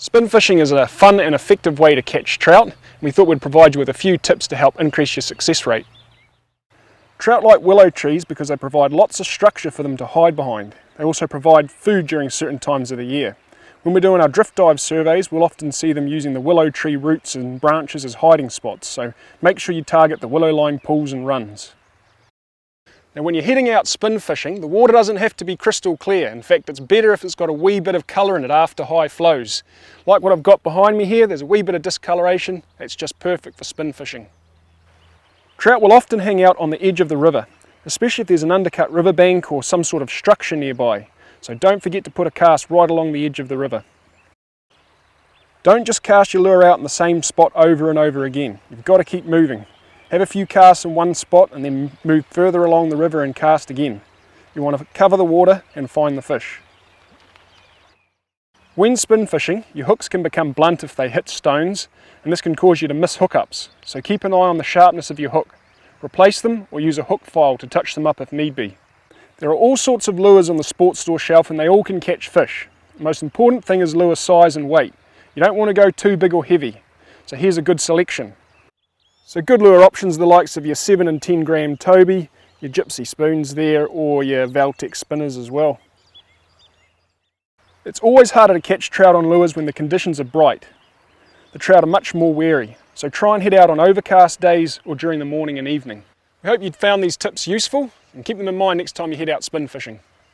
Spin fishing is a fun and effective way to catch trout, and we thought we'd provide you with a few tips to help increase your success rate. Trout like willow trees because they provide lots of structure for them to hide behind. They also provide food during certain times of the year. When we're doing our drift dive surveys, we'll often see them using the willow tree roots and branches as hiding spots, so make sure you target the willow line pools and runs. Now when you're heading out spin fishing, the water doesn't have to be crystal clear. In fact, it's better if it's got a wee bit of colour in it after high flows. Like what I've got behind me here, there's a wee bit of discoloration. It's just perfect for spin fishing. Trout will often hang out on the edge of the river, especially if there's an undercut riverbank or some sort of structure nearby. So don't forget to put a cast right along the edge of the river. Don't just cast your lure out in the same spot over and over again. You've got to keep moving. Have a few casts in one spot and then move further along the river and cast again. You want to cover the water and find the fish. When spin fishing, your hooks can become blunt if they hit stones, and this can cause you to miss hookups. So keep an eye on the sharpness of your hook. Replace them or use a hook file to touch them up if need be. There are all sorts of lures on the sports store shelf and they all can catch fish. The most important thing is lure size and weight. You don't want to go too big or heavy. So here's a good selection. So good lure options are the likes of your 7 and 10 gram Toby, your Gypsy spoons there, or your Valtech spinners as well. It's always harder to catch trout on lures when the conditions are bright. The trout are much more wary, so try and head out on overcast days or during the morning and evening. We hope you'd found these tips useful and keep them in mind next time you head out spin fishing.